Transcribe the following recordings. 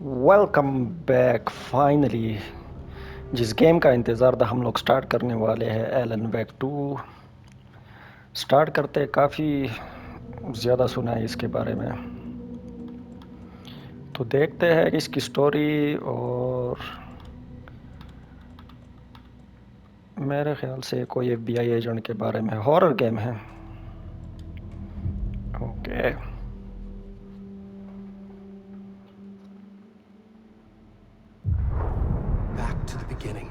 Welcome back finally. जिस game का इंतज़ार था हम लोग स्टार्ट करने वाले हैं एलन वेक 2। स्टार्ट करते काफ़ी ज़्यादा सुना है इसके बारे में, तो देखते हैं इसकी स्टोरी। और मेरे ख्याल से कोई एफबीआई एजेंट के बारे में हॉरर गेम है। Okay, Back to the beginning.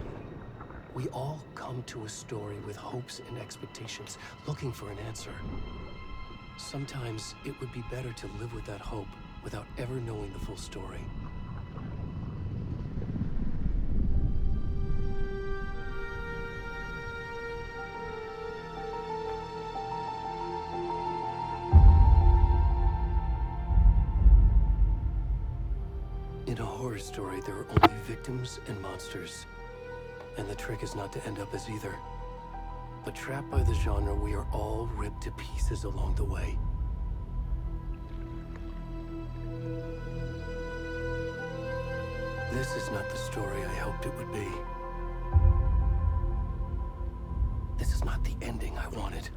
We all come to a story with hopes and expectations, looking for an answer. Sometimes it would be better to live with that hope without ever knowing the full story. In a horror story, there are only victims and monsters. And the trick is not to end up as either. But trapped by the genre, we are all ripped to pieces along the way. This is not the story I hoped it would be. This is not the ending I wanted.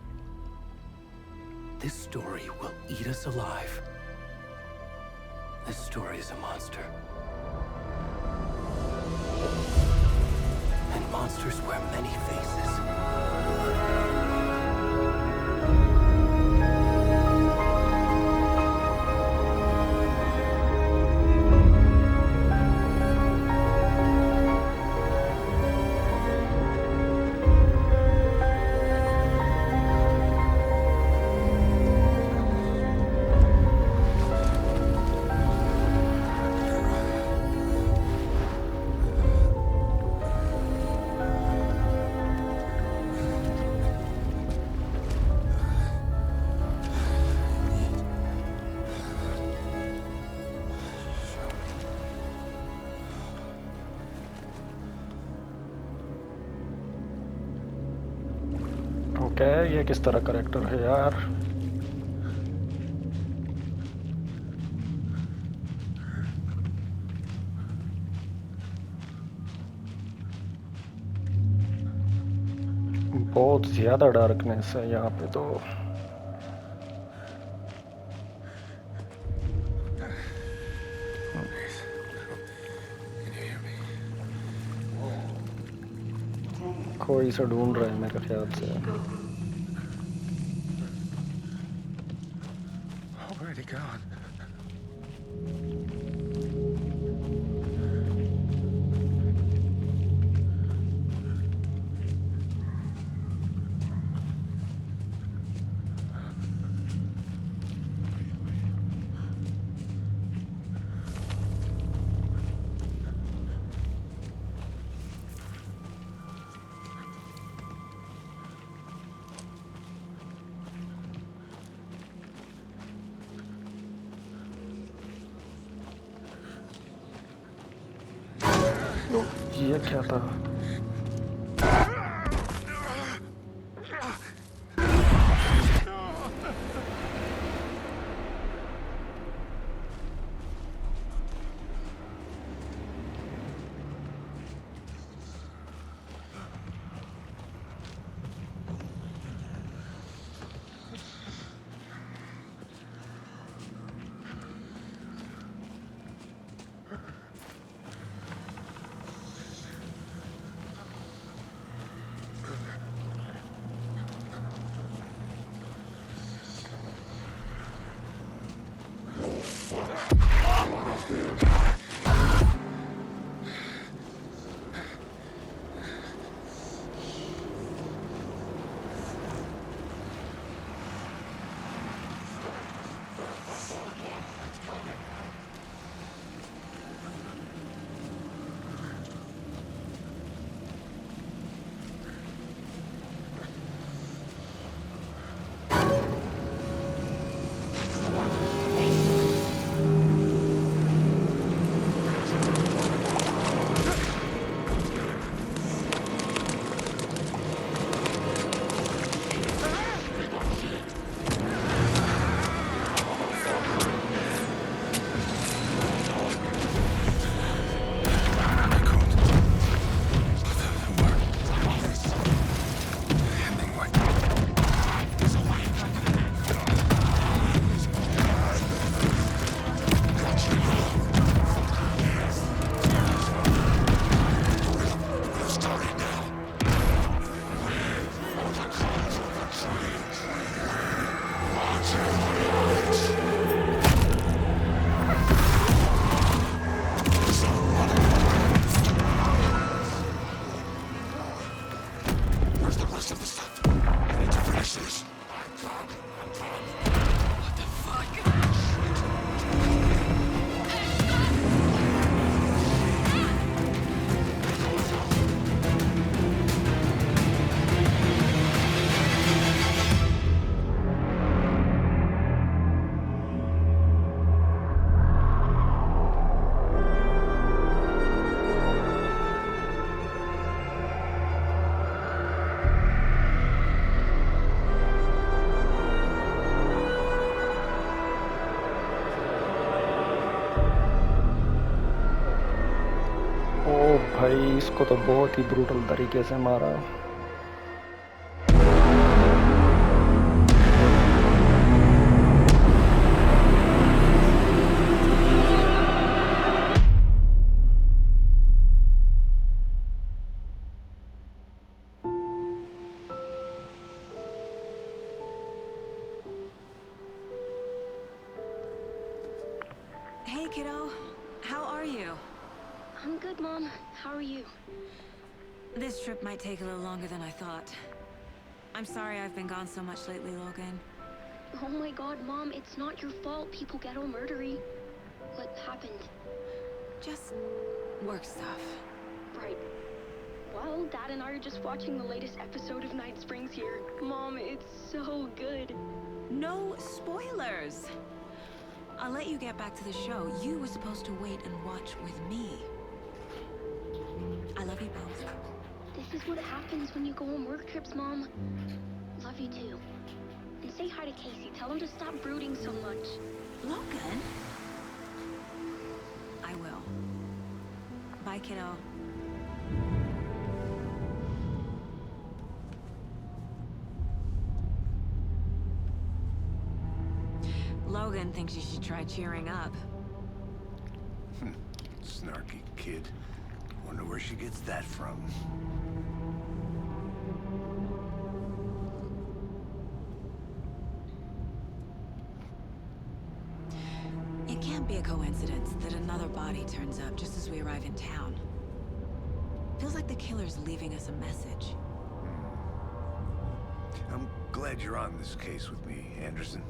This story will eat us alive. This story is a monster. And monsters wear many faces. Okay, ये किस तरह character है यार। बहुत ज़्यादा darkness है यहाँ पे तो। कोई सा ढूंढ रहा है मेरे ख्याल से। Where'd he gone? ये क्या था? भाई इसको तो बहुत ही ब्रूटल तरीके से मारा। Hey, kiddo. How are you? I'm good, Mom. How are you? This trip might take a little longer than I thought. I'm sorry I've been gone so much lately, Logan. Oh my god, Mom, it's not your fault people get all murdery. What happened? Just work stuff. Right. Well, Dad and I are just watching the latest episode of Night Springs here. Mom, it's so good. No spoilers! I'll let you get back to the show. You were supposed to wait and watch with me. I love you both. This is what happens when you go on work trips, Mom. Love you too. And say hi to Casey. Tell him to stop brooding so much. Logan? I will. Bye, kiddo. Logan thinks you should try cheering up. Snarky kid. Wonder where she gets that from. It can't be a coincidence that another body turns up just as we arrive in town. Feels like the killer's leaving us a message. I'm glad you're on this case with me, Anderson.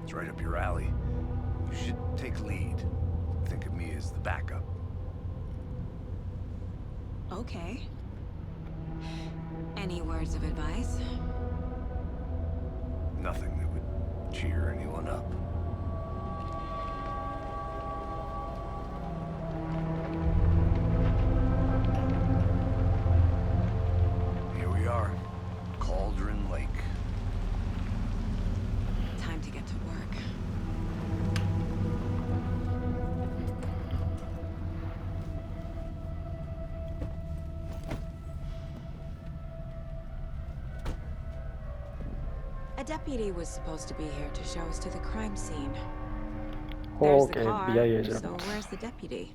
It's right up your alley. You should take lead. Think of me as the backup. Okay. Any words of advice? Nothing that would cheer anyone up. Here we are. Cauldron Lake. Time to get to work. A deputy was supposed to be here to show us to the crime scene. There's the okay car, FBI so agent where's the deputy?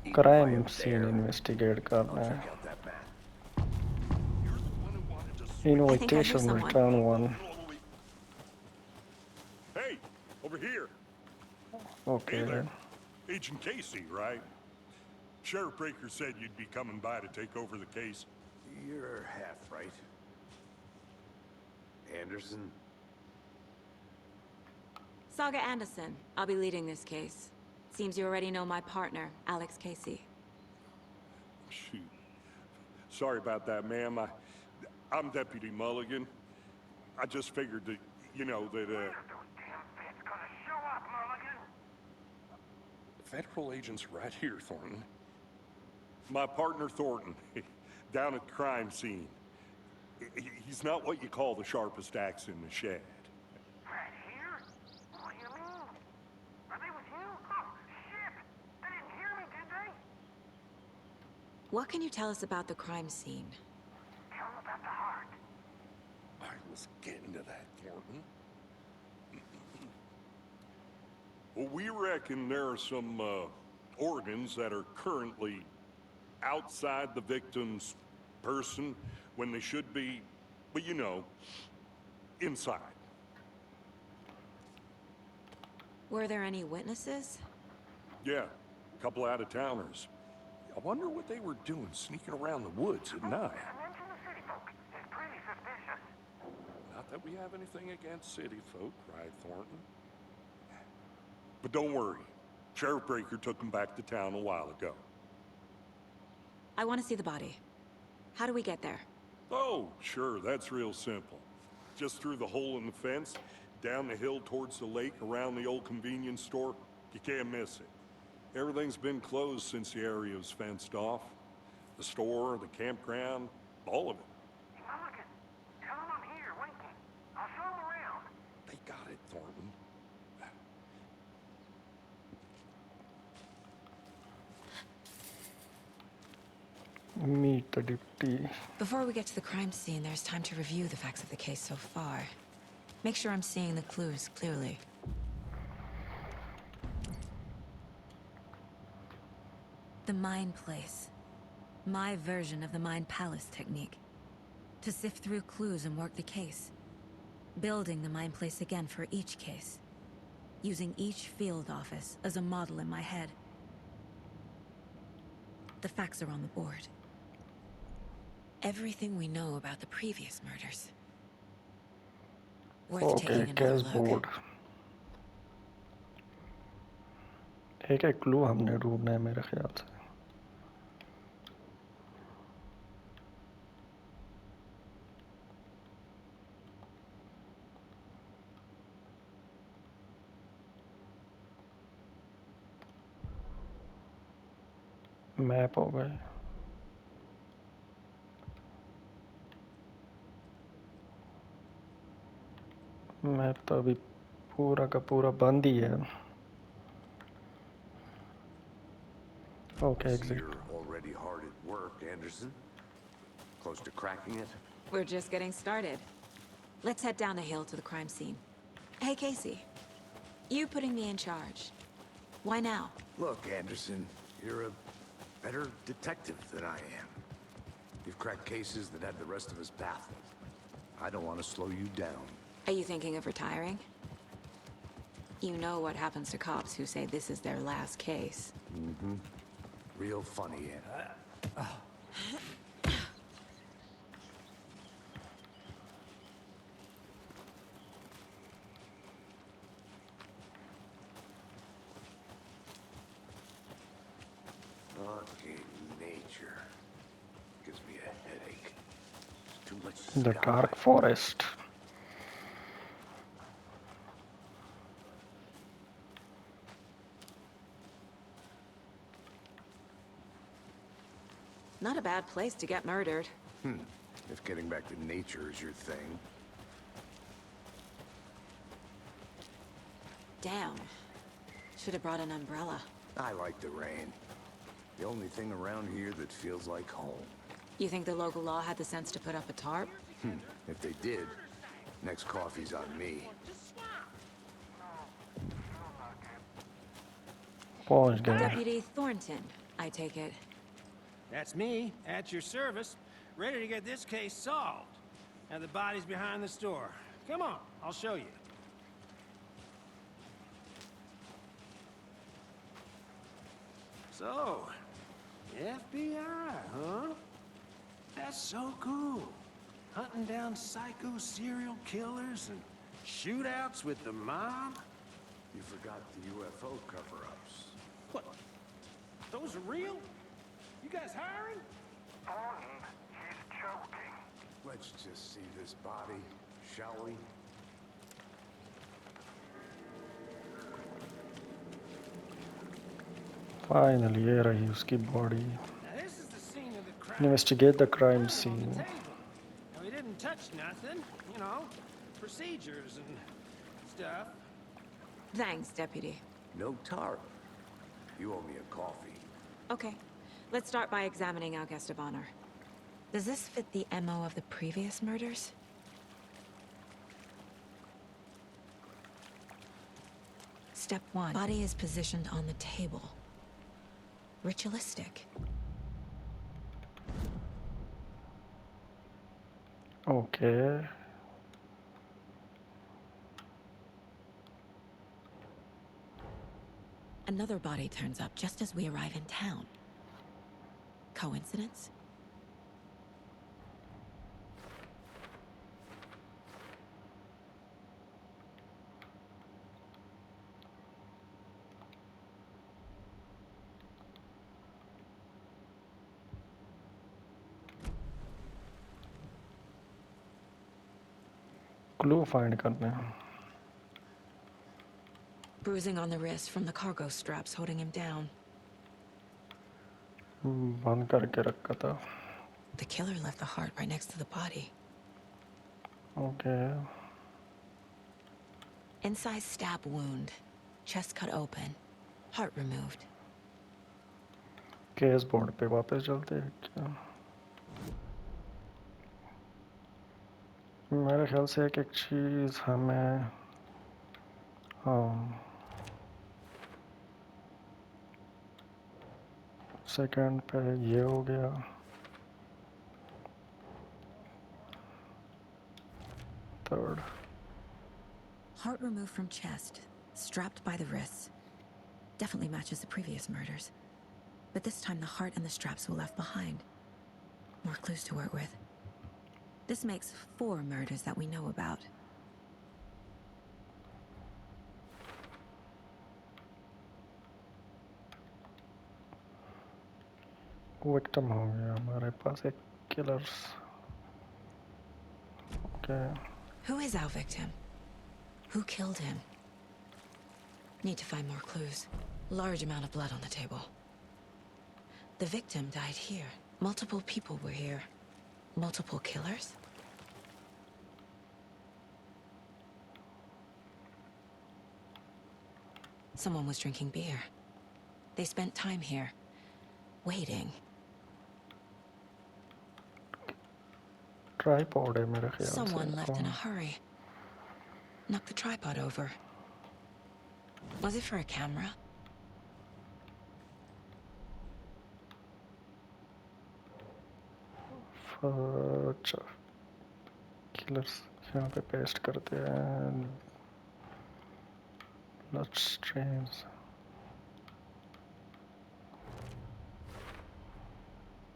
Eaten by crime a scene bear. Investigate I'll करना check है। out that map. You're the one who wanted to switch. I think I hear Invitation someone. return one। Hey, over here. Okay Hey there. Agent Casey, right? Sheriff Breaker said you'd be coming by to take over the case. You're half right. Anderson? Saga Anderson. I'll be leading this case. Seems you already know my partner, Alex Casey. Shoot. Sorry about that, ma'am. I'm Deputy Mulligan. I just figured that, Federal agent's right here, Thornton. My partner, Thornton, down at the crime scene. He's not what you call the sharpest axe in the shed. Right here? What do you mean? Are they with you? Oh, shit! They didn't hear me, did they? What can you tell us about the crime scene? Tell them about the heart. I was getting to that, Thornton. Well, we reckon there are some organs that are currently outside the victim's person when they should be, but inside. Were there any witnesses? Yeah, a couple out-of-towners. I wonder what they were doing sneaking around the woods at night. Mention the city folk. It's pretty suspicious. Not that we have anything against city folk, right, Thornton? But don't worry. Sheriff Breaker took them back to town a while ago. I want to see the body. How do we get there? Oh, sure, that's real simple. Just through the hole in the fence, down the hill towards the lake, around the old convenience store. You can't miss it. Everything's been closed since the area was fenced off. The store, the campground, all of it. Hey, Mulligan, tell them I'm here, waiting. I'll show them around. They got it, Thornton. Meet the deputy. Before we get to the crime scene, there's time to review the facts of the case so far. Make sure I'm seeing the clues clearly. The Mind Place. My version of the Mind Palace technique. To sift through clues and work the case. Building the Mind Place again for each case. Using each field office as a model in my head. The facts are on the board. Everything we know about the previous murders. Worth Okay, taking another case look. board. एक एक clue हमने ढूंढना है मेरे ख्याल से. Map हो गए. मैप तो अभी पूरा का पूरा बंद ही है. Okay, So exit. you're already hard at work, Anderson. Close to cracking it? We're just getting started. Let's head down the hill to the crime scene. Hey, Casey. You putting me in charge. Why now? Look, Anderson, you're a better detective than I am. You've cracked cases that had the rest of us baffled. I don't want to slow you down. Are you thinking of retiring? You know what happens to cops who say this is their last case. Mm-hmm. Real funny, Fucking nature. Gives me a headache. There's too much The sky. dark forest. Not a bad place to get murdered. If getting back to nature is your thing. Damn. Should have brought an umbrella. I like the rain. The only thing around here that feels like home. You think the local law had the sense to put up a tarp? If they did, next coffee's on me. पहुंच गए. Deputy Thornton, I take it. That's me, at your service, ready to get this case solved. And the body's behind the store. Come on, I'll show you. So, FBI, huh? That's so cool. Hunting down psycho serial killers and shootouts with the mob. You forgot the UFO cover-ups. What? Those are real? You guys hiring? Thornton, he's choking. Let's just see this body, shall we? Finally, ये रही उसकी body. Now this is the scene of the crime. Investigate the crime On the scene. table. Now, we didn't touch nothing, you know, procedures and stuff. Thanks, Deputy. No tarp. You owe me a coffee. Okay. Let's start by examining our guest of honor. Does this fit the MO of the previous murders? Step 1. Body is positioned on the table. Ritualistic. Okay. Another body turns up just as we arrive in town. Coincidence? Clue find करने हैं. Bruising on the wrist from the cargo straps holding him down. बंद करके रखा था. The killer left the heart right next to the body. Okay. Incised stab wound. Chest cut open. Heart removed. Case board पे वापस चलते हैं क्या? मेरे ख्याल से एक एक चीज़ हमें सेकंड पे ये हो गया। Third Heart removed from chest, strapped by the wrists. Definitely matches the previous murders. But this time the heart and the straps were left behind. More clues to work with. This makes 4 murders that we know about. Victim हो गया हमारे पास एक killers. Okay Who is our victim? Who killed him? Need to find more clues. Large amount of blood on the table. The victim died here. Multiple people were here. Multiple killers? Someone was drinking beer. They spent time here, waiting. Tripod है मेरे ख्याल से। Someone left in a hurry. Knocked the tripod over. Was it for a camera? अच्छा killers यहाँ पे paste करते हैं। Blood strains.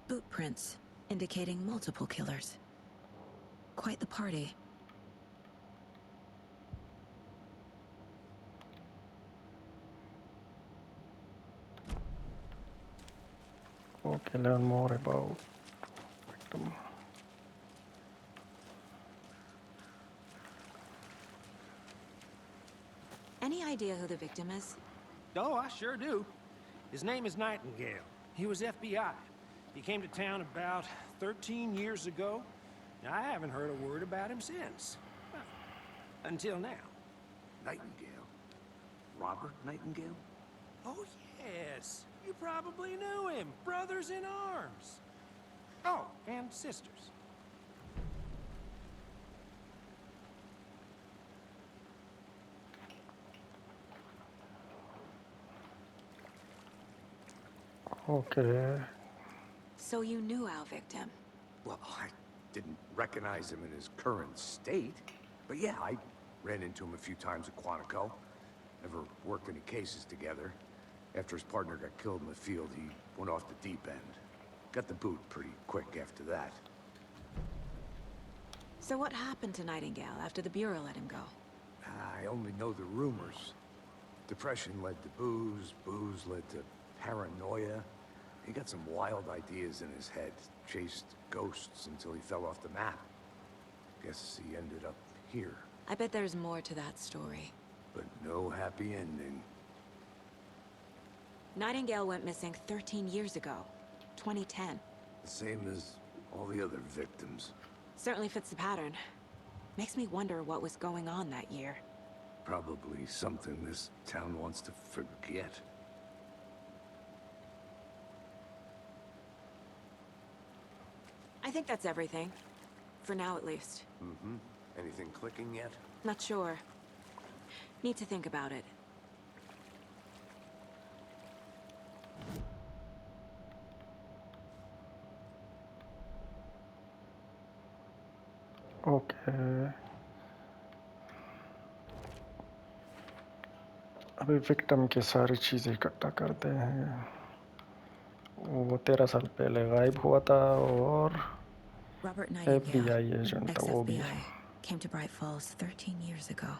Boot prints, indicating multiple killers. Quite the party. Okay, learn more about victim. Any idea who the victim is? Oh, I sure do. His name is Nightingale. He was FBI. He came to town about 13 years ago. I haven't heard a word about him since. Until now. Nightingale? Robert Nightingale? Oh, yes. You probably knew him. Brothers in arms. Oh, and sisters. Okay. So you knew our victim? Well, I didn't recognize him in his current state. But yeah, I ran into him a few times at Quantico. Never worked any cases together. After his partner got killed in the field, he went off the deep end. Got the boot pretty quick after that. So what happened to Nightingale after the Bureau let him go? I only know the rumors. Depression led to booze, booze led to paranoia. He got some wild ideas in his head, chased ghosts until he fell off the map. Guess he ended up here. I bet there's more to that story. But no happy ending. Nightingale went missing 13 years ago, 2010. The same as all the other victims. Certainly fits the pattern. Makes me wonder what was going on that year. Probably something this town wants to forget. I think that's everything. For now, at least. Mm-hmm. Anything clicking yet? Not sure. Need to think about it. Okay. अभी victim की सारी चीज़ें इकट्ठा करते हैं। वो 13 साल पहले गायब हुआ था और Robert Nightingale, FBI एजेंट था वो भी। ex-FBI, came to Bright Falls 13 years ago.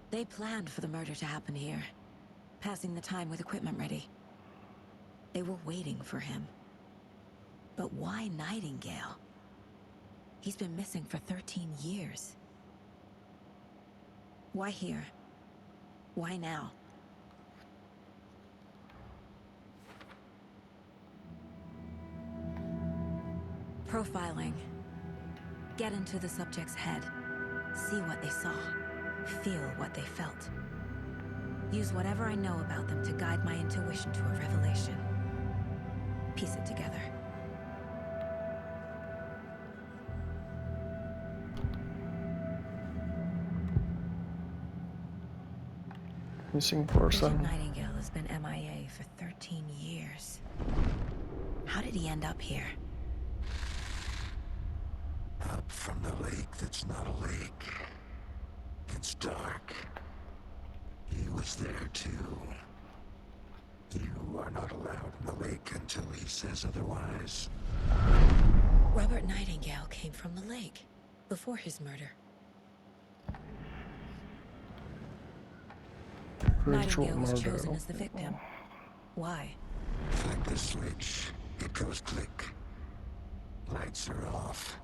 They planned for the murder to happen here, passing the time with equipment ready. They were waiting for him. But why Nightingale? He's been missing for 13 years. Why here? Why now? Profiling. Get into the subject's head. See what they saw. Feel what they felt. Use whatever I know about them to guide my intuition to a revelation. Piece it together. Missing Agent person. Nightingale has been MIA for 13 years. How did he end up here? Up from the lake that's not a lake. It's dark. He was there too. You are not allowed in the lake until he says otherwise. Robert Nightingale came from the lake before his murder. Ritual Nightingale was murder. chosen as the victim. Why? Flick the switch. It goes click. Lights are off.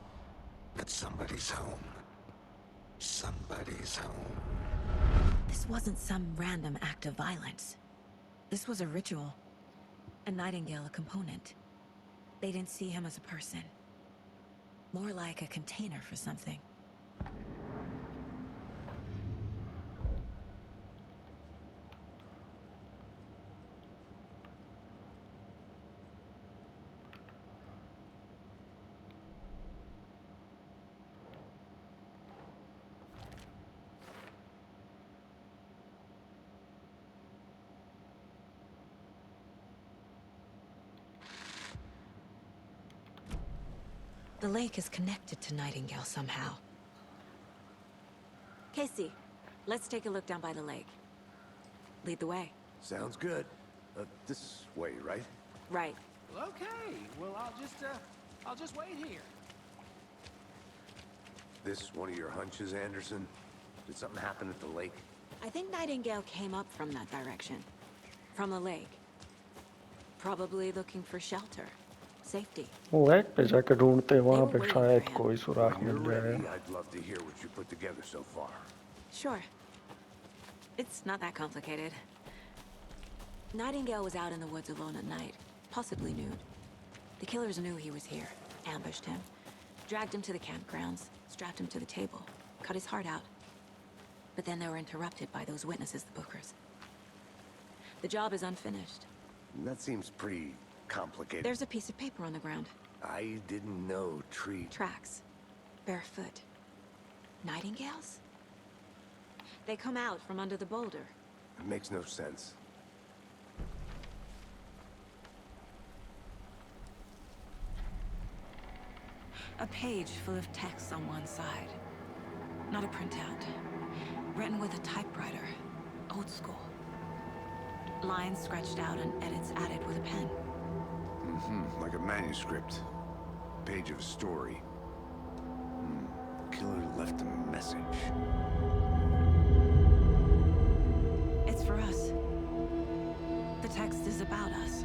But somebody's home. Somebody's home. This wasn't some random act of violence. This was a ritual. And Nightingale a component. They didn't see him as a person. More like a container for something. The lake is connected to Nightingale somehow. Casey, let's take a look down by the lake. Lead the way. Sounds good. This way, right? Right. Well, okay. Well, I'll just wait here. This one of your hunches, Anderson? Did something happen at the lake? I think Nightingale came up from that direction. From the lake. Probably looking for shelter. Safety. Lake पे जाके ढूंढते हैं, वहाँ They पे were waiting शायद for him. कोई सुराग When you're मिल जाए. ready, I'd love to hear what you put together so far. Sure. It's not that complicated. Nightingale was out in the woods alone at night, possibly nude. The killers knew he was here, ambushed him, dragged him to the campgrounds, strapped him to the table, cut his heart out. But then they were interrupted by those witnesses, the Bookers. The job is unfinished. That seems pretty complicated. There's a piece of paper on the ground. I didn't know Tracks. Barefoot. Nightingales? They come out from under the boulder. It makes no sense. A page full of text on one side. Not a printout. Written with a typewriter. Old school. Lines scratched out and edits added with a pen. Like a manuscript. Page of a story. Killer left a message. It's for us. The text is about us.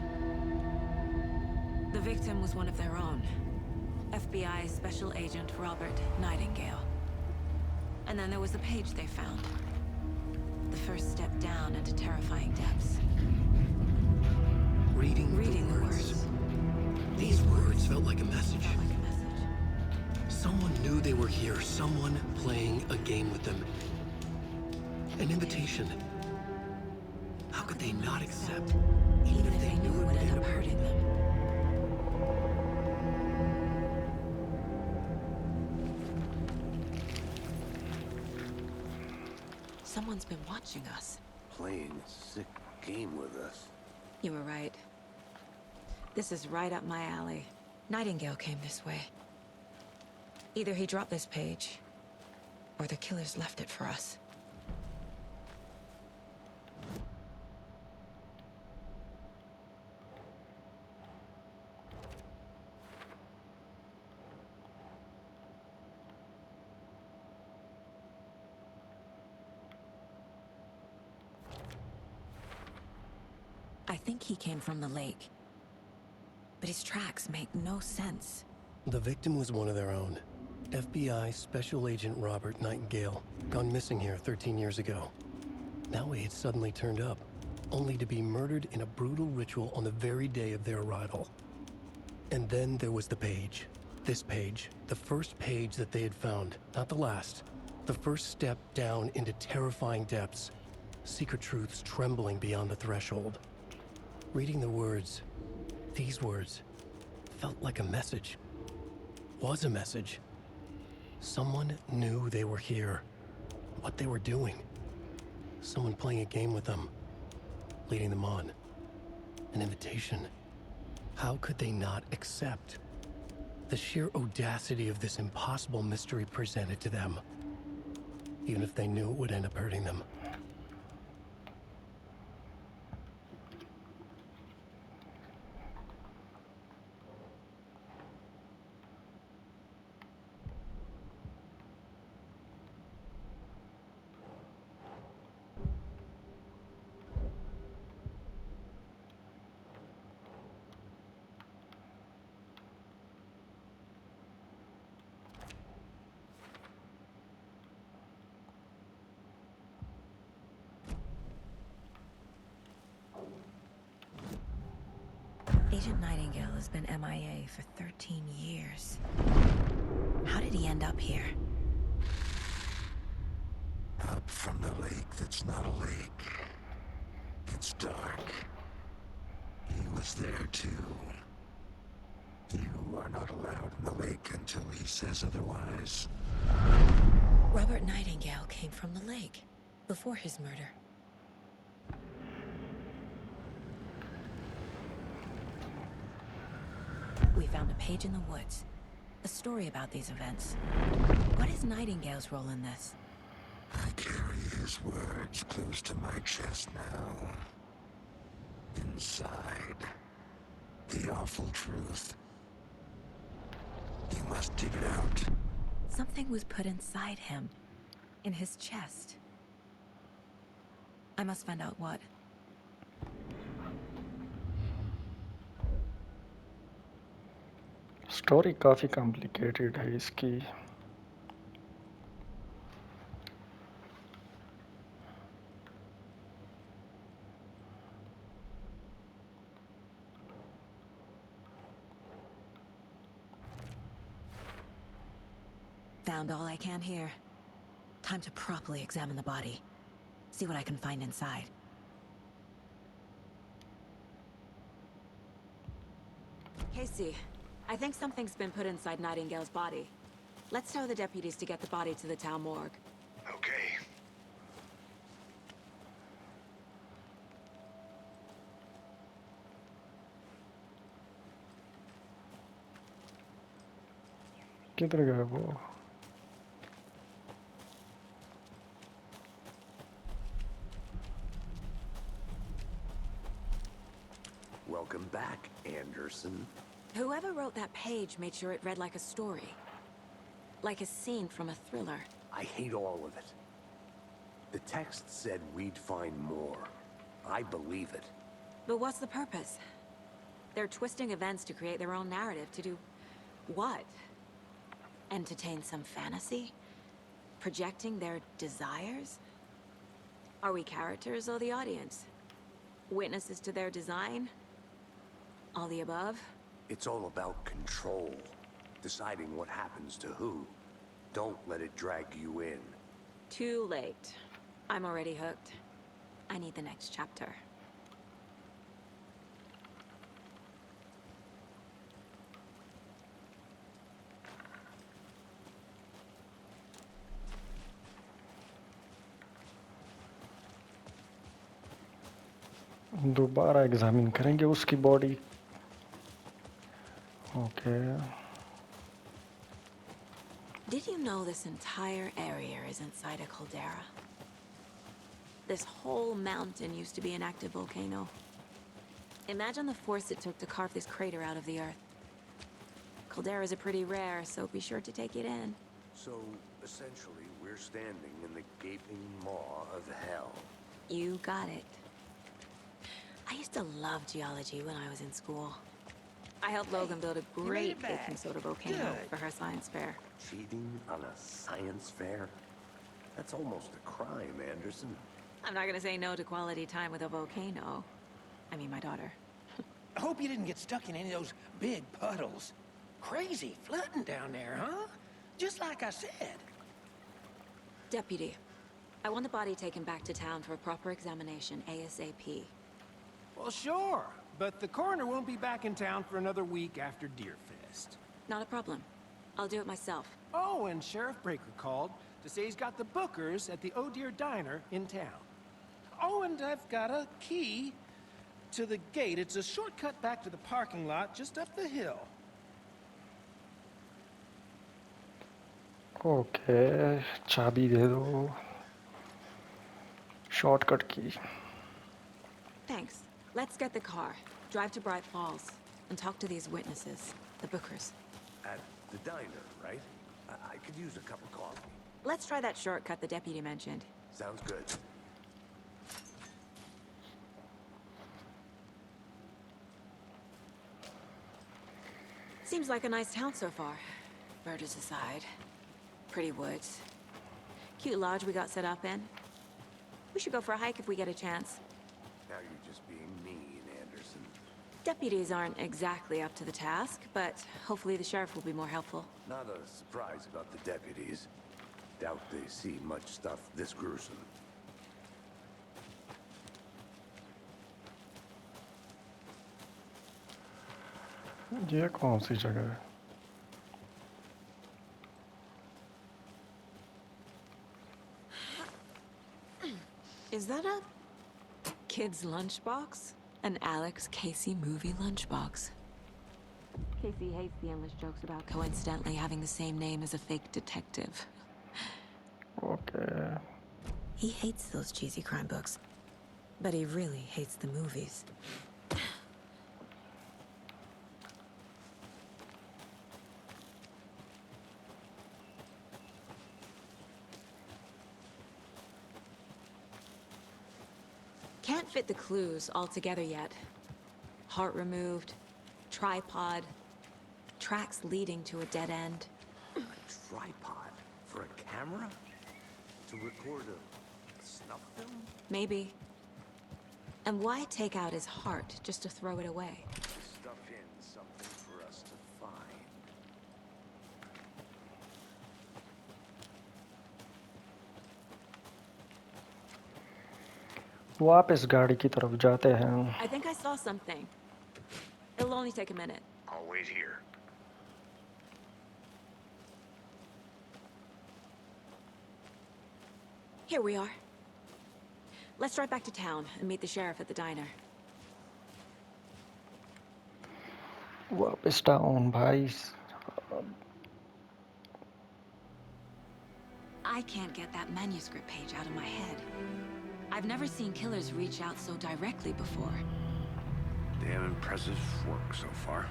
The victim was one of their own. FBI Special Agent Robert Nightingale. And then there was the page they found. The first step down into terrifying depths. Reading the words. These words felt like a message. Felt like a message. Someone knew they were here, someone playing a game with them. An invitation. How could they not accept, Even if they knew it would end up hurting them. Someone's been watching us. Playing a sick game with us. You were right. This is right up my alley. Nightingale came this way. Either he dropped this page, or the killers left it for us. I think he came from the lake. But his tracks make no sense. The victim was one of their own. FBI Special Agent Robert Nightingale, gone missing here 13 years ago. Now he had suddenly turned up, only to be murdered in a brutal ritual on the very day of their arrival. And then there was the page. This page, the first page that they had found, not the last. The first step down into terrifying depths. Secret truths trembling beyond the threshold. Reading the words, these words, felt like a message. Was a message. Someone knew they were here. What they were doing. Someone playing a game with them. Leading them on. An invitation. How could they not accept? The sheer audacity of this impossible mystery presented to them. Even if they knew it would end up hurting them. Agent Nightingale has been MIA for 13 years. How did he end up here? Up from the lake that's not a lake. It's dark. He was there too. You are not allowed in the lake until he says otherwise. Robert Nightingale came from the lake before his murder. We found a page in the woods. A story about these events. What is Nightingale's role in this? I carry his words close to my chest now. Inside, the awful truth. You must dig it out. Something was put inside him. In his chest. I must find out what. Story काफ़ी complicated है इसकी. Found all I can here. Time to properly examine the body. See what I can find inside. Casey, I think something's been put inside Nightingale's body. Let's tell the deputies to get the body to the town morgue. Okay. किधर गया वो? Welcome back, Anderson. Whoever wrote that page made sure it read like a story. Like a scene from a thriller. I hate all of it. The text said we'd find more. I believe it. But what's the purpose? They're twisting events to create their own narrative to do... what? Entertain some fantasy? Projecting their desires? Are we characters or the audience? Witnesses to their design? All the above? It's all about control. Deciding what happens to who. Don't let it drag you in. Too late. I'm already hooked. I need the next chapter. दोबारा examine करेंगे उसकी body. Okay. Did you know this entire area is inside a caldera? This whole mountain used to be an active volcano. Imagine the force it took to carve this crater out of the earth. Calderas are pretty rare, so be sure to take it in. So, essentially, we're standing in the gaping maw of hell. You got it. I used to love geology when I was in school. I helped Logan build a great baking soda volcano for her science fair. Cheating on a science fair? That's almost a crime, Anderson. I'm not gonna say no to quality time with a volcano. I mean, my daughter. I hope you didn't get stuck in any of those big puddles. Crazy flooding down there, huh? Just like I said. Deputy, I want the body taken back to town for a proper examination ASAP. Well, sure, but the coroner won't be back in town for another week after Deerfest. Not a problem. I'll do it myself. Oh, and Sheriff Breaker called to say he's got the Bookers at the Oh Dear Diner in town. Oh, and I've got a key to the gate. It's a shortcut back to the parking lot just up the hill. Okay, चाबी दे दो, shortcut की। Thanks. Let's get the car, drive to Bright Falls, and talk to these witnesses, the Bookers. At the diner, right? I could use a cup of coffee. Let's try that shortcut the deputy mentioned. Sounds good. Seems like a nice town so far. Murders aside. Pretty woods. Cute lodge we got set up in. We should go for a hike if we get a chance. Now you're just being mean, Anderson. Deputies aren't exactly up to the task, but hopefully the sheriff will be more helpful. Not a surprise about the deputies. Doubt they see much stuff this gruesome. ये कौन सी जगह है? Is that a kid's lunchbox? An Alex Casey movie lunchbox. Casey hates the endless jokes about coincidentally having the same name as a fake detective. Okay. He hates those cheesy crime books, but he really hates the movies. Can't fit the clues all together yet. Heart removed, tripod, tracks leading to a dead end. A tripod? For a camera? To record a snuff film? Maybe. And why take out his heart just to throw it away? Stuff in something for us to find. वापस गाड़ी की तरफ जाते हैं। I think I saw something. It'll only take a minute. I'll wait here. Here we are. Let's drive back to town and meet the sheriff at the diner. वापस town भाई। I can't get that manuscript page out of my head. I've never seen killers reach out so directly before. Damn impressive work so far.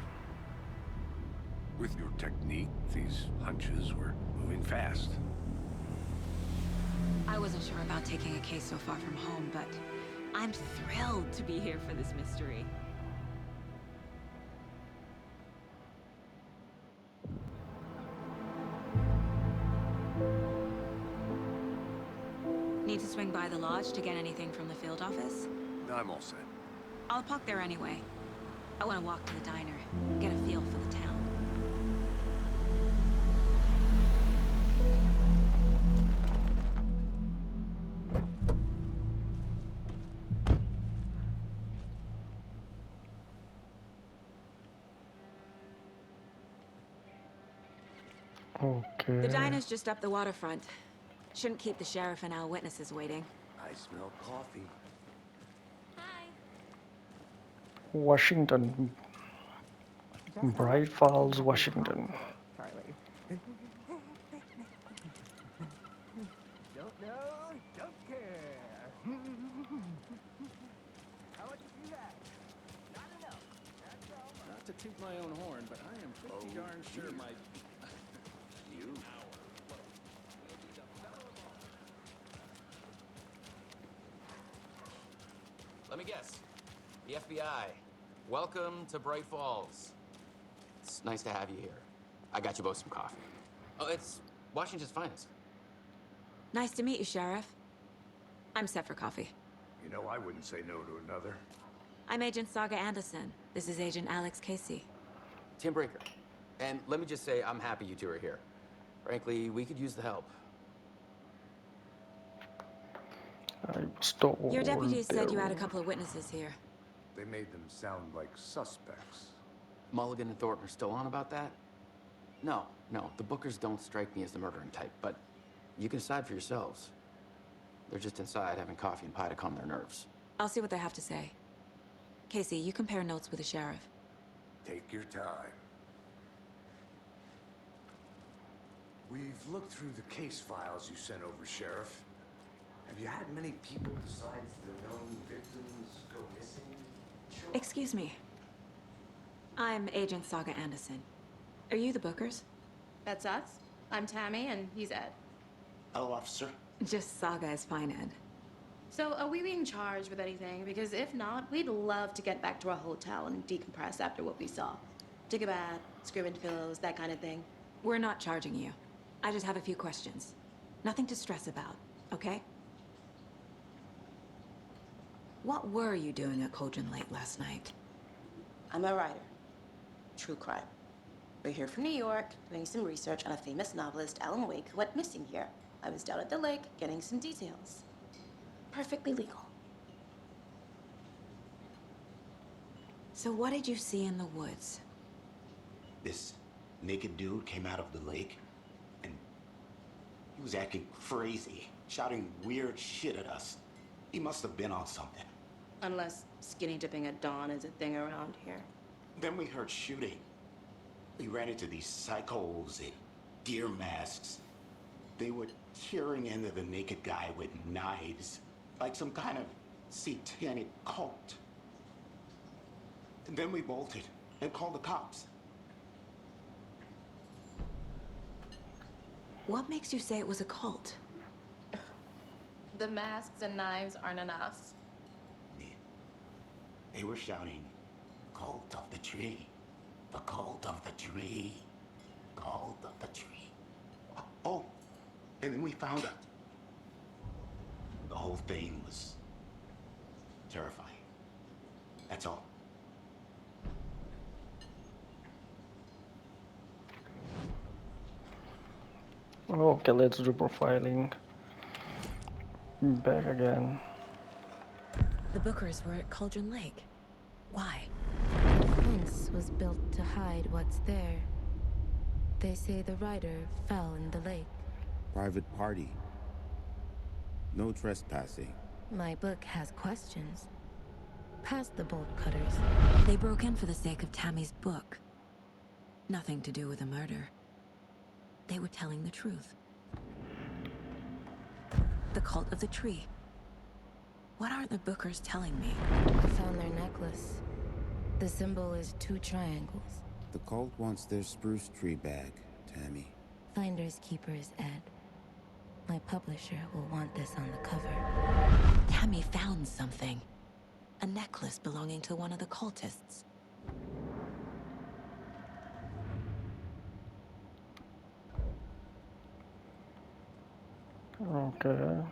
With your technique, these hunches were moving fast. I wasn't sure about taking a case so far from home, but I'm thrilled to be here for this mystery. Need to swing by the lodge to get anything from the field office? I'm all set. I'll park there anyway. I want to walk to the diner, get a feel for the town. Okay. The diner's just up the waterfront. Shouldn't keep the sheriff and our witnesses waiting. I smell coffee. Hi. Washington. Bright Falls, Washington. Don't know, don't care. How much is that? Not enough. That's all. Not to toot my own horn, but I am pretty darn sure my... You? Let me guess. The FBI. Welcome to Bright Falls. It's nice to have you here. I got you both some coffee. Oh, it's Washington's finest. Nice to meet you, Sheriff. I'm set for coffee. You know, I wouldn't say no to another. I'm Agent Saga Anderson. This is Agent Alex Casey. Tim Brinker. And let me just say, I'm happy you two are here. Frankly, we could use the help. I stole Your deputies their... said you had a couple of witnesses here. They made them sound like suspects. Mulligan and Thornton are still on about that? No, the Bookers don't strike me as the murdering type, but you can decide for yourselves. They're just inside having coffee and pie to calm their nerves. I'll see what they have to say. Casey, you compare notes with the sheriff. Take your time. We've looked through the case files you sent over, Sheriff. Have you had many people besides the known victims go missing? Excuse me. I'm Agent Saga Anderson. Are you the Bookers? That's us. I'm Tammy, and he's Ed. Hello, officer. Just Saga is fine, Ed. So, are we being charged with anything? Because if not, we'd love to get back to our hotel and decompress after what we saw. Take a bath, scream into pillows, that kind of thing. We're not charging you. I just have a few questions. Nothing to stress about, okay? What were you doing at Cauldron Lake last night? I'm a writer. True crime. We're here from New York, doing some research on a famous novelist, Alan Wake, who went missing here. I was down at the lake, getting some details. Perfectly legal. So what did you see in the woods? This naked dude came out of the lake, and he was acting crazy, shouting weird shit at us. He must have been on something. Unless skinny dipping at dawn is a thing around here. Then we heard shooting. We ran into these psychos in deer masks. They were tearing into the naked guy with knives, like some kind of satanic cult. And then we bolted and called the cops. What makes you say it was a cult? The masks and knives aren't enough. They were shouting, "Cult of the tree, the cult of the tree, cult of the tree." Oh, and then we found out. The whole thing was terrifying. That's all. Okay, let's do profiling. Back again. The Bookers were at Cauldron Lake. Why? The fence was built to hide what's there. They say the rider fell in the lake. Private party. No trespassing. My book has questions. Past the bolt cutters. They broke in for the sake of Tammy's book. Nothing to do with a murder. They were telling the truth. The cult of the tree. What aren't the Bookers telling me? I found their necklace. The symbol is 2 triangles. The cult wants their spruce tree back, Tammy. Finders keepers, Ed. My publisher will want this on the cover. Tammy found something. A necklace belonging to one of the cultists. Okay.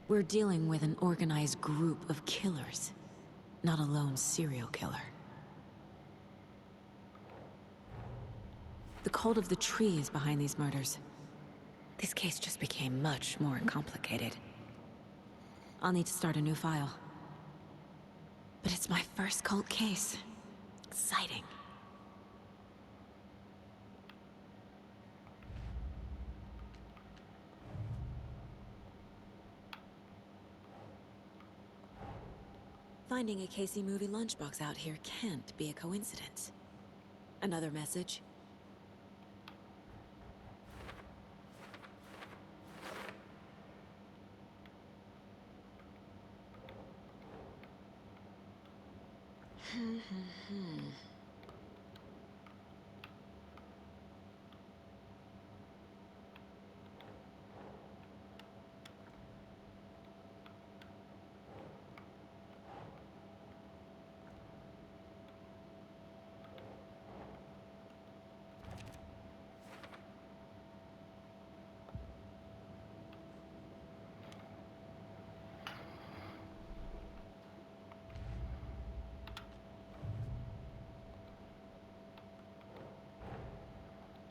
We're dealing with an organized group of killers, not a lone serial killer. The cult of the tree is behind these murders. This case just became much more complicated. I'll need to start a new file. But it's my first cult case. Exciting. Finding a Casey movie lunchbox out here can't be a coincidence. Another message?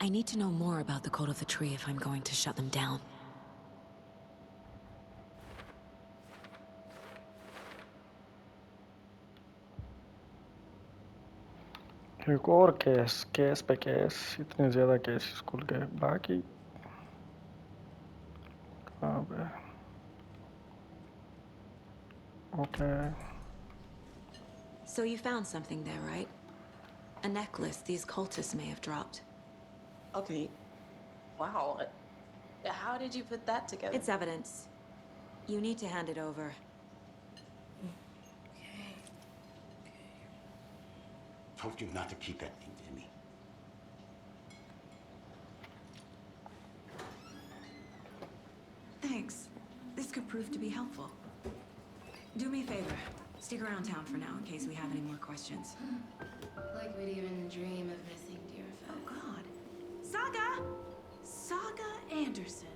I need to know more about the cult of the tree if I'm going to shut them down. एक और case case पे case इतने ज़्यादा cases खुल गए बाकी कहाँ पे okay So you found something there, right? A necklace these cultists may have dropped. Okay. Wow. How did you put that together? It's evidence. You need to hand it over. Told you not to keep that thing to me. Thanks. This could prove to be helpful. Do me a favor. Stick around town for now in case we have any more questions. Like we'd even dream of missing Deerfest. Oh, God. Saga! Saga Anderson.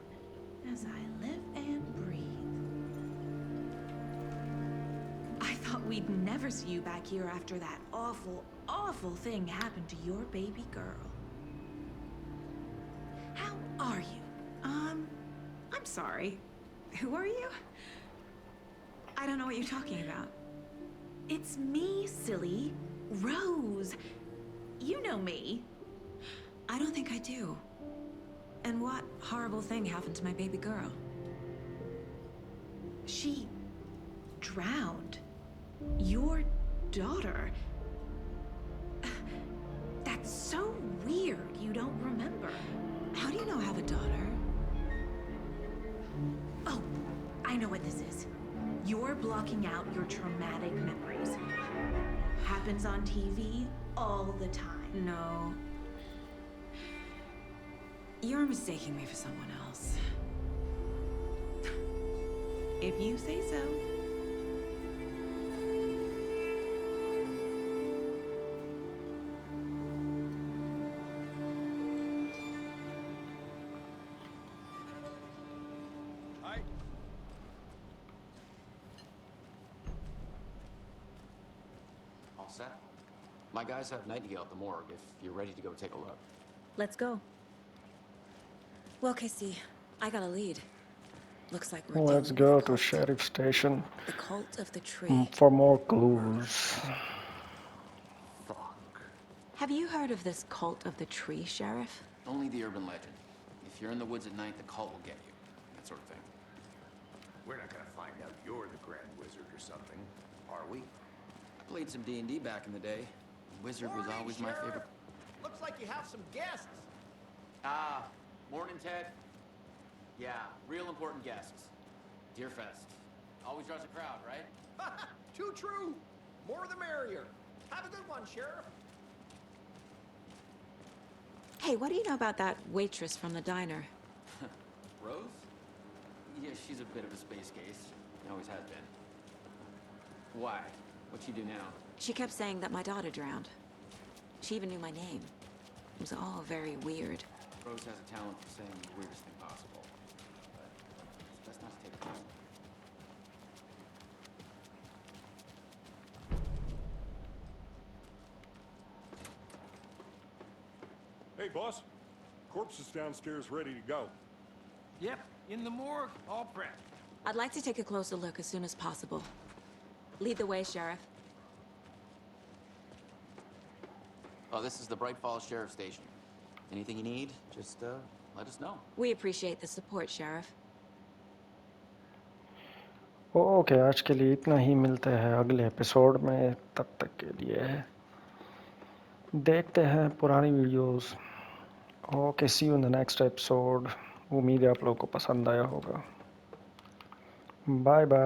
As I live and breathe. I thought we'd never see you back here after that awful, awful thing happened to your baby girl. How are you? I'm sorry. Who are you? I don't know what you're talking about. It's me, silly. Rose. You know me. I don't think I do. And what horrible thing happened to my baby girl? She drowned. Your daughter. That's so weird you don't remember. How do you know I have a daughter? Oh, I know what this is. You're blocking out your traumatic memories. Happens on TV all the time. No. You're mistaking me for someone else. If you say so. Hi. All set? My guys have Nightingale at the morgue if you're ready to go take a look. Let's go. Well, Casey, I got a lead. Looks like we're let's dealing go with a to cult. sheriff station The cult of the tree. for more clues Have you heard of this cult of the tree, Sheriff? Only the urban legend. If you're in the woods at night, the cult will get you. That sort of thing. We're not gonna find out you're the Grand Wizard or something, are we? I played some D&D back in the day. Wizard was always my favorite. Looks like you have some guests. Ah, morning, Ted. Yeah, real important guests. Deerfest. Always draws a crowd, right? Too true. More the merrier. Have a good one, Sheriff. Hey, what do you know about that waitress from the diner? Rose? Yeah, she's a bit of a space case. Always has been. Why? What'd she do now? She kept saying that my daughter drowned. She even knew my name. It was all very weird. Rose has a talent for saying the weirdest thing possible. But it's best not to take it personally. Hey, boss. Corpse is downstairs ready to go. Yep, in the morgue, all prepped. I'd like to take a closer look as soon as possible. Lead the way, Sheriff. Oh, this is the Bright Falls Sheriff Station. Anything you need, just let us know. We appreciate the support, Sheriff. Okay आज के लिए इतना ही मिलते हैं अगले episode में तब तक के लिए देखते हैं पुरानी videos okay see you in the next episode उम्मीद है आप लोगों को पसंद आया होगा बाय बाय